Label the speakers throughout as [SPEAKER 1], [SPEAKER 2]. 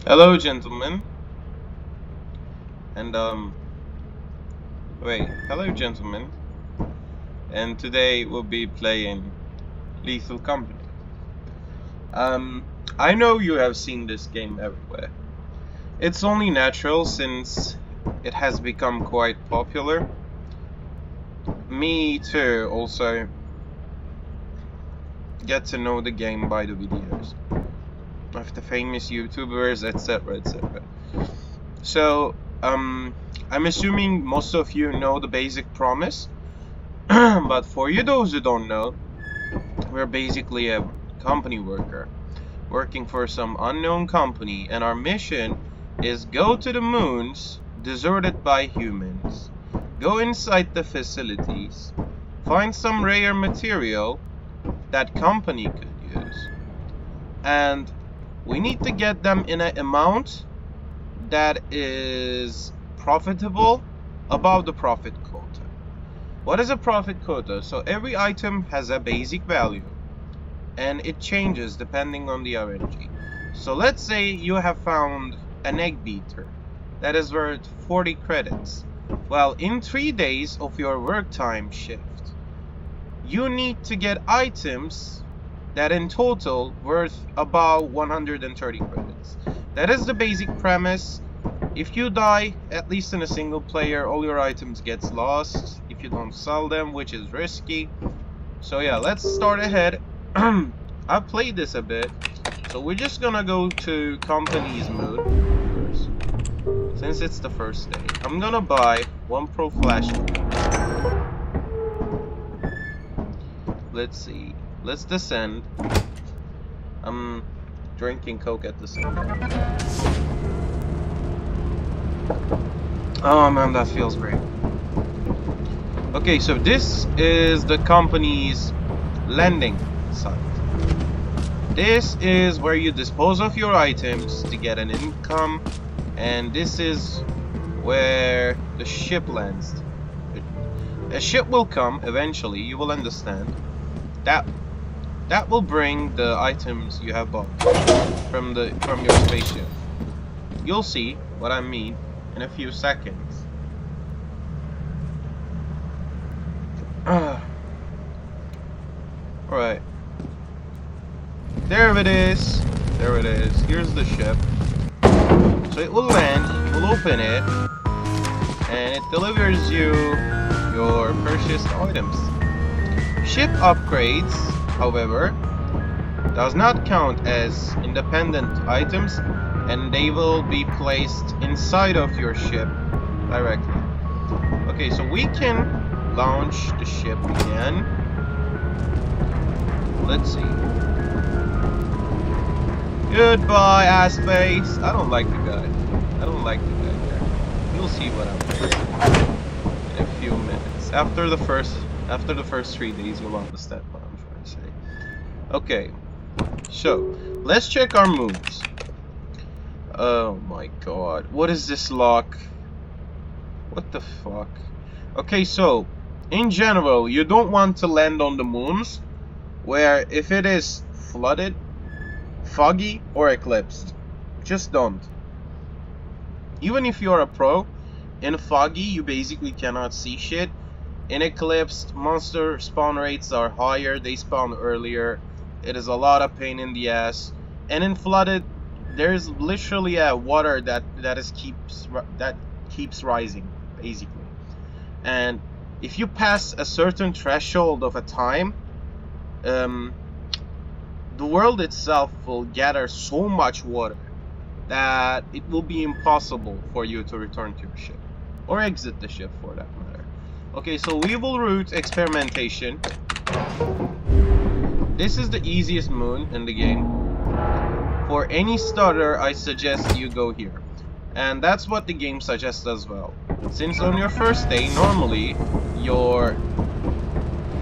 [SPEAKER 1] Hello, gentlemen. And, hello, gentlemen. And today we'll be playing Lethal Company. I know you have seen this game everywhere. It's only natural since it has become quite popular. Me too, also get to know the game by the videos of the famous YouTubers, etc., etc. So, I'm assuming most of you know the basic premise, but for you those who don't know, we're basically a company worker working for some unknown company, and our mission is go to the moons deserted by humans, go inside the facilities, find some rare material that company could use, and we need to get them in an amount that is profitable above the profit quota. What is a profit quota? So every item has a basic value and it changes depending on the RNG. So let's say you have found an egg beater that is worth 40 credits. Well, in 3 days of your work time shift, you need to get items that in total worth about 130 credits. That is the basic premise. If you die, at least in a single player, all your items gets lost if you don't sell them, which is risky. So yeah, let's start ahead. I've played this a bit, so we're just gonna go to company's mode first. Since it's the first day, I'm gonna buy one pro flashlight. Let's see. Let's descend. I'm drinking Coke at the same time. Oh man, that feels great. Okay, so this is the company's lending site. This is where you dispose of your items to get an income, and this is where the ship lands. A ship will come eventually, you will understand. That will bring the items you have bought from your spaceship. You'll see what I mean in a few seconds. Alright. There it is. There it is. Here's the ship. So it will land, you will open it, and it delivers you your purchased items. Ship upgrades, however, does not count as independent items, and they will be placed inside of your ship directly. Okay, so we can launch the ship again. Let's see. Goodbye, ass face. I don't like the guy. I don't like the guy there. You'll see what I'm doing in a few minutes. After the first 3 days, you'll understand what I'm trying to say. Okay, so let's check our moves. Oh my god, what is this lock? What the fuck? Okay, so in general, you don't want to land on the moons where if it is flooded, foggy, or eclipsed. Just don't. Even if you're a pro, in foggy you basically cannot see shit. In eclipsed, monster spawn rates are higher, they spawn earlier. It is a lot of pain in the ass. And in flooded, there's literally a water that keeps rising, basically. And if you pass a certain threshold of a time, the world itself will gather so much water that it will be impossible for you to return to your ship, or exit the ship for that matter. Okay, so we will route experimentation. This is the easiest moon in the game. For any starter, I suggest you go here. And that's what the game suggests as well. Since on your first day, normally, your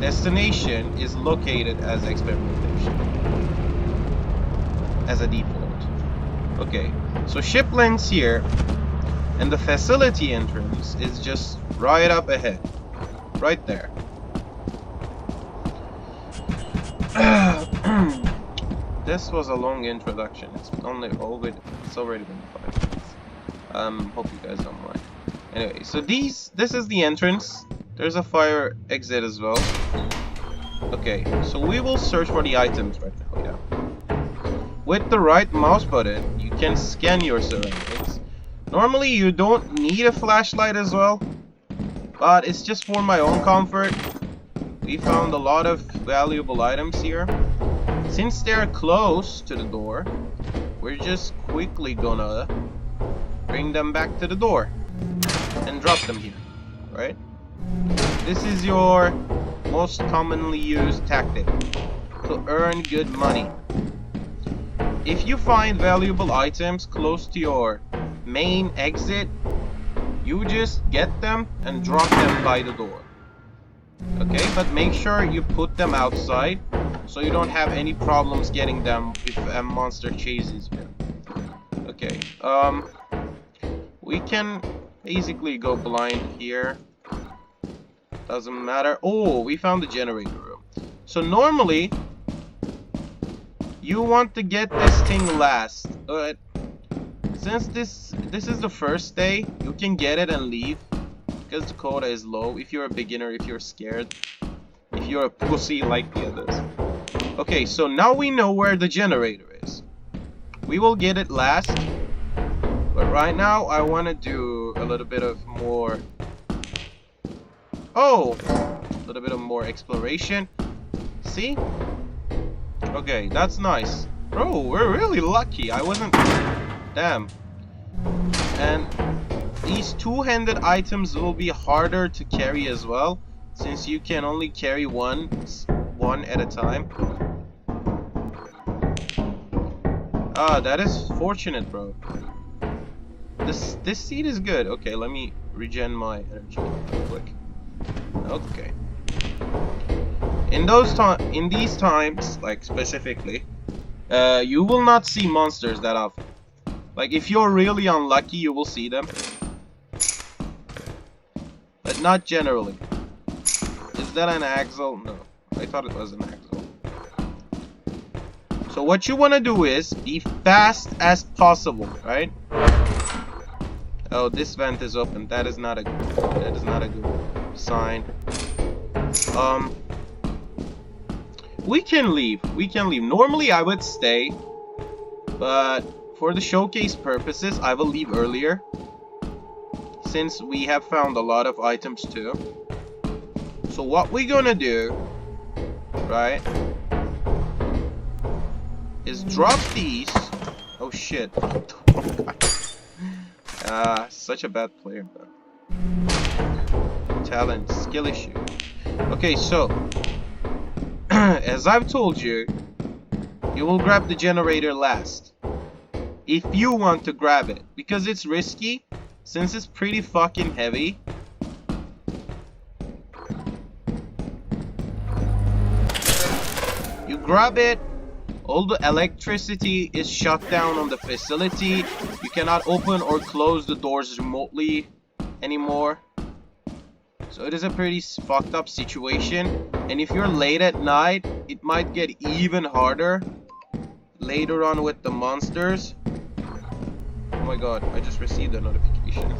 [SPEAKER 1] destination is located as experimentation. As a default. Okay, so ship lands here, and the facility entrance is just right up ahead. Right there. this was a long introduction. It's already been 5 minutes. Hope you guys don't mind. Anyway, so this is the entrance. There's a fire exit as well. Okay, so we will search for the items right now, yeah. With the right mouse button, you can scan your surroundings. Normally, you don't need a flashlight as well, but it's just for my own comfort. We found a lot of valuable items here. Since they're close to the door, we're just quickly gonna bring them back to the door and drop them here, right? This is your most commonly used tactic to earn good money. If you find valuable items close to your main exit, you just get them and drop them by the door. Okay, but make sure you put them outside so you don't have any problems getting them if a monster chases you. Okay, we can basically go blind here. Doesn't matter. Oh, we found the generator room. So normally, you want to get this thing last, but since this is the first day, you can get it and leave because the quota is low. If you're a beginner, if you're scared, if you're a pussy like the others. Okay, so now we know where the generator is. We will get it last, but right now I want to do a little bit of more. Oh, a little bit of more exploration. See? Okay, that's nice. Bro, we're really lucky. I wasn't... Damn. And these two-handed items will be harder to carry as well, since you can only carry one at a time. Ah, that is fortunate, bro. This seed is good. Okay, let me regen my energy real quick. Okay. In these times, like specifically, you will not see monsters that often. Like if you're really unlucky, you will see them, but not generally. Is that an axle? No, I thought it was an axle. So what you want to do is be fast as possible, right? Oh, this vent is open. That is not a good sign. We can leave. Normally I would stay, but for the showcase purposes, I will leave earlier, since we have found a lot of items too. So what we're gonna do, right, is drop these. Oh shit. Such a bad player, bro. Talent, skill issue. Okay, so as I've told you, you will grab the generator last if you want to grab it, because it's risky since it's pretty fucking heavy. You grab it, all the electricity is shut down on the facility. You cannot open or close the doors remotely anymore. So it is a pretty fucked up situation, and if you're late at night, it might get even harder later on with the monsters. Oh my god, I just received a notification.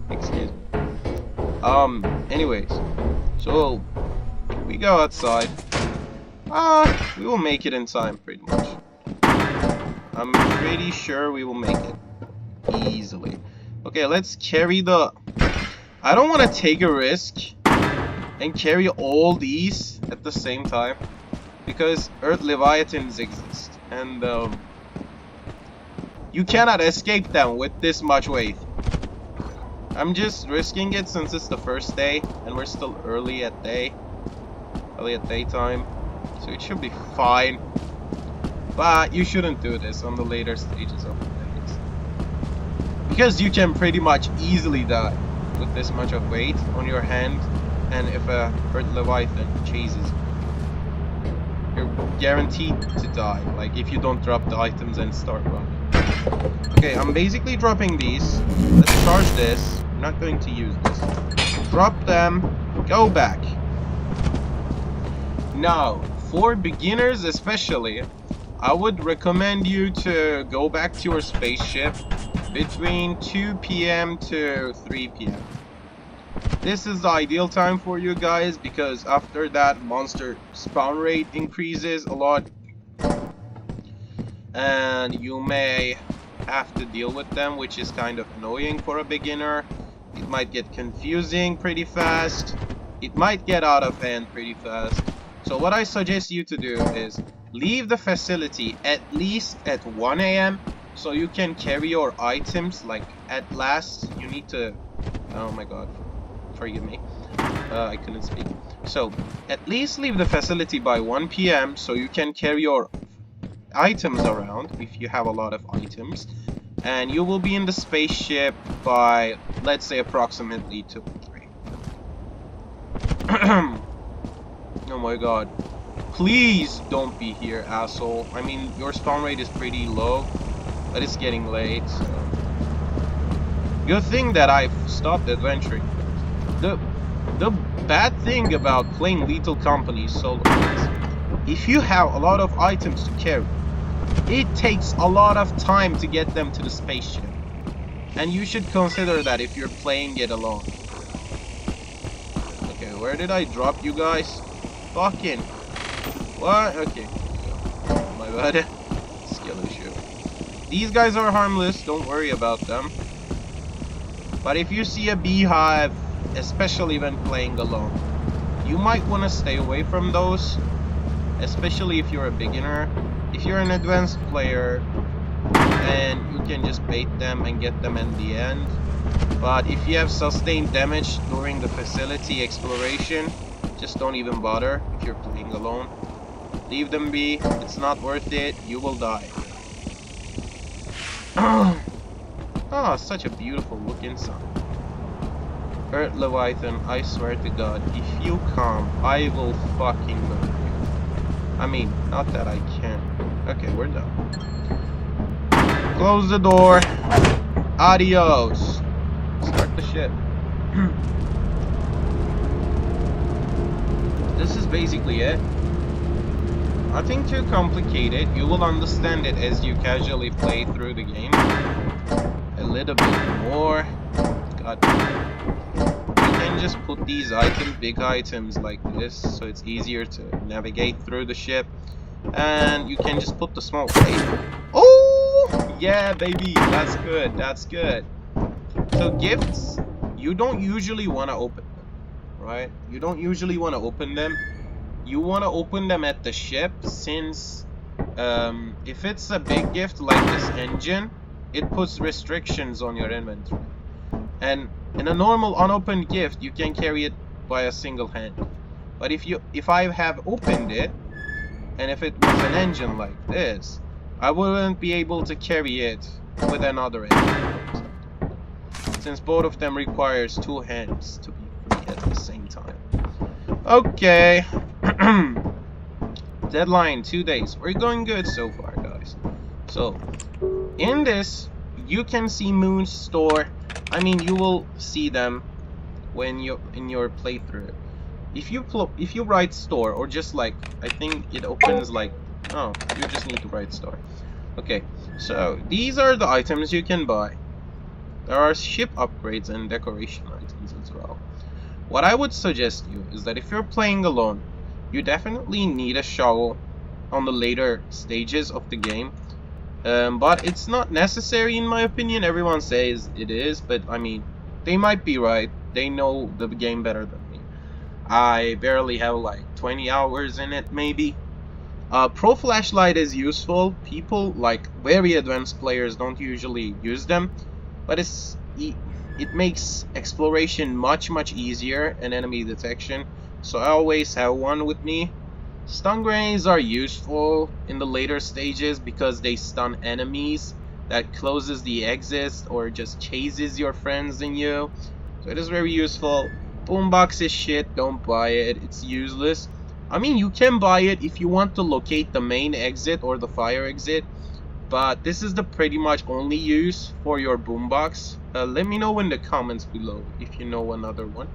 [SPEAKER 1] Excuse me. Anyways, so we go outside. We will make it in time, pretty much. I'm pretty sure we will make it easily. Okay, let's carry the... I don't want to take a risk and carry all these at the same time, because Earth Leviathans exist, and you cannot escape them with this much weight. I'm just risking it since it's the first day and we're still early at daytime, so it should be fine. But you shouldn't do this on the later stages of the days, because you can pretty much easily die with this much of weight on your hand, and if a Earth Leviathan chases you, you're guaranteed to die, like if you don't drop the items and start running. Okay, I'm basically dropping these. Let's charge this. I'm not going to use this. Drop them, go back. Now, for beginners especially, I would recommend you to go back to your spaceship between 2 p.m. to 3 p.m. This is the ideal time for you guys because after that monster spawn rate increases a lot and you may have to deal with them, which is kind of annoying for a beginner. It might get confusing pretty fast. It might get out of hand pretty fast. So what I suggest you to do is leave the facility at least at 1 a.m. so you can carry your items. Like at last you need to, oh my god, forgive me, I couldn't speak. So at least leave the facility by 1 p.m. so you can carry your items around if you have a lot of items, and you will be in the spaceship by, let's say, approximately 2 or 3. Oh my god, please don't be here, asshole. I mean, your spawn rate is pretty low, but it's getting late, so good thing that I've stopped adventuring. The bad thing about playing Lethal Company solo is if you have a lot of items to carry, it takes a lot of time to get them to the spaceship. And you should consider that if you're playing it alone. Okay, where did I drop you guys? Fucking... What? Okay. My bad. Skill issue. These guys are harmless, don't worry about them. But if you see a beehive, especially when playing alone, you might want to stay away from those. Especially if you're a beginner. If you're an advanced player, then you can just bait them and get them in the end. But if you have sustained damage during the facility exploration, just don't even bother if you're playing alone. Leave them be, it's not worth it, you will die. Oh, such a beautiful looking sun. Earth Leviathan, I swear to god, if you come, I will fucking murder you. I mean, not that I can. Okay, we're done. Close the door. Adios. Start the ship. This is basically it. Nothing too complicated. You will understand it as you casually play through the game. A little bit more. God. You can just put these items, big items like this, so it's easier to navigate through the ship. And you can just put the small... Oh! Yeah, baby! That's good, that's good. So gifts, you don't usually want to open them, right? You don't usually want to open them. You want to open them at the ship, since if it's a big gift like this engine, it puts restrictions on your inventory. And in a normal unopened gift, you can carry it by a single hand. But if I have opened it, and if it was an engine like this, I wouldn't be able to carry it with another engine, since both of them requires 2 hands to be free at the same time. Okay. Deadline 2 days. We're going good so far, guys. So in this, you can see Moon's store. I mean, you will see them when you're in your playthrough. If you write store, or just like, I think it opens like, oh, you just need to write store. Okay, so these are the items you can buy. There are ship upgrades and decoration items as well. What I would suggest you is that if you're playing alone, you definitely need a shovel on the later stages of the game. But it's not necessary in my opinion. Everyone says it is, but I mean, they might be right. They know the game better than me. I barely have like 20 hours in it, maybe. Pro flashlight is useful. People, like very advanced players, don't usually use them, but it makes exploration much easier and enemy detection. So I always have one with me. Stun grenades are useful in the later stages because they stun enemies. That closes the exit or just chases your friends and you. So it is very useful. Boombox is shit, don't buy it, it's useless. I mean, you can buy it if you want to locate the main exit or the fire exit, but this is the pretty much only use for your boombox. Let me know in the comments below if you know another one.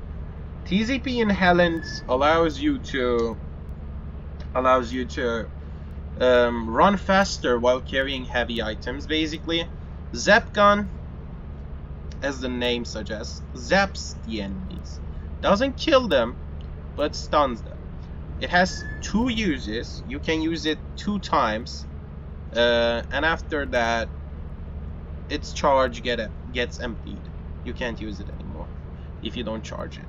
[SPEAKER 1] TZP Inhalant allows you to run faster while carrying heavy items, basically. Zap gun, as the name suggests, zaps the enemies. Doesn't kill them, but stuns them. It has 2 uses. You can use it 2 times, and after that, its charge gets emptied. You can't use it anymore if you don't charge it.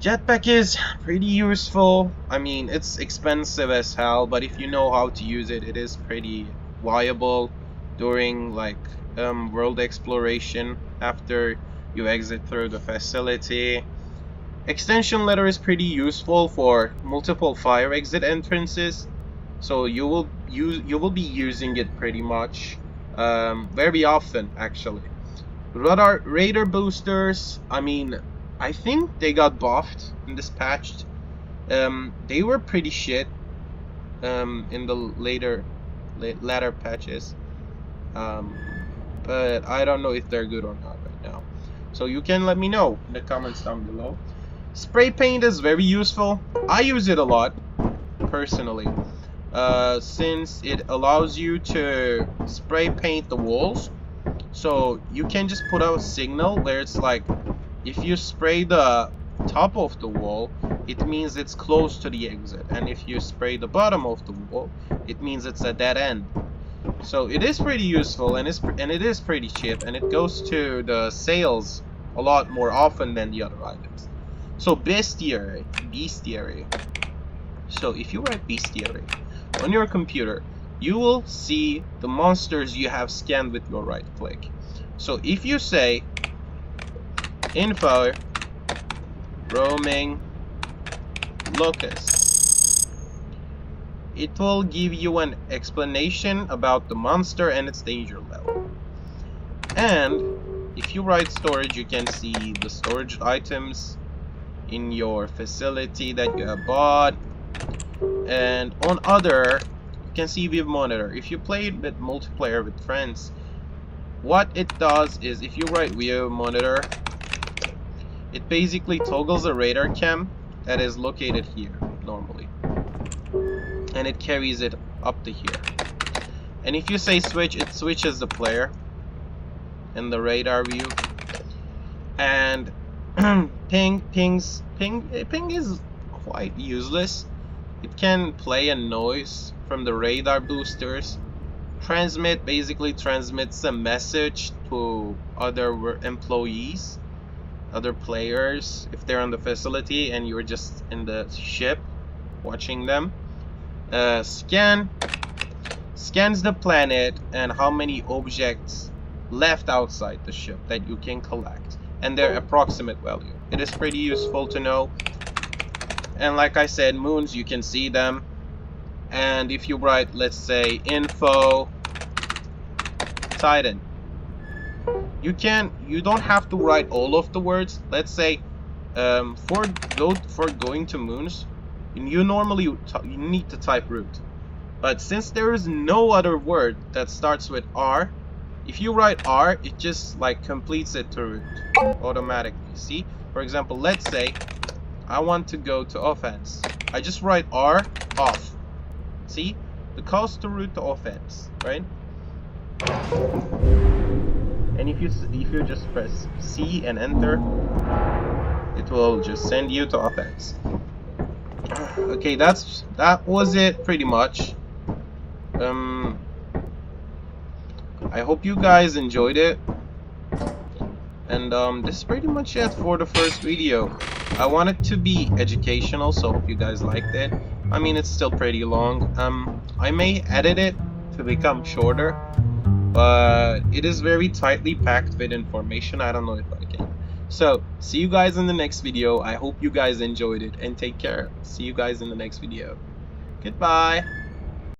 [SPEAKER 1] Jetpack is pretty useful. I mean, it's expensive as hell, but if you know how to use it, it is pretty viable during like world exploration after you exit through the facility. Extension ladder is pretty useful for multiple fire exit entrances, so you will be using it pretty much, very often actually. Radar boosters, I mean, I think they got buffed in this patch. They were pretty shit in the latter patches, but I don't know if they're good or not right now. So you can let me know in the comments down below. Spray paint is very useful. I use it a lot personally, since it allows you to spray paint the walls. So you can just put out a signal where it's like, if you spray the top of the wall, it means it's close to the exit, and if you spray the bottom of the wall, it means it's a dead end. So it is pretty useful, and it is pretty cheap, and it goes to the sales a lot more often than the other items. So bestiary. So if you write bestiary on your computer, you will see the monsters you have scanned with your right click. So if you say info roaming locus, it will give you an explanation about the monster and its danger level. And if you write storage, you can see the storage items in your facility that you have bought. And on other, you can see view monitor. If you play it with multiplayer with friends, what it does is, if you write view monitor, it basically toggles a radar cam that is located here normally, and it carries it up to here. And if you say switch, it switches the player and the radar view. And ping is quite useless. It can play a noise from the radar boosters. Transmit basically transmits a message to other employees, other players, if they're on the facility and you're just in the ship watching them. Scans the planet and how many objects left outside the ship that you can collect, and their approximate value. It is pretty useful to know. And like I said, moons, you can see them. And if you write, let's say, info Titan, you don't have to write all of the words. Let's say for going to moons, you normally you need to type route, but since there is no other word that starts with R, if you write R, it just like completes it to route automatically. See, for example, let's say I want to go to offense. I just write R, off. See, the cost to route to offense, right? And if you just press C and enter, it will just send you to offense. Okay, that was it pretty much. I hope you guys enjoyed it. And this is pretty much it for the first video. I want it to be educational, so hope you guys liked it. I mean, it's still pretty long. I may edit it to become shorter, but it is very tightly packed with information. I don't know if I can. So, see you guys in the next video. I hope you guys enjoyed it, and take care. See you guys in the next video. Goodbye.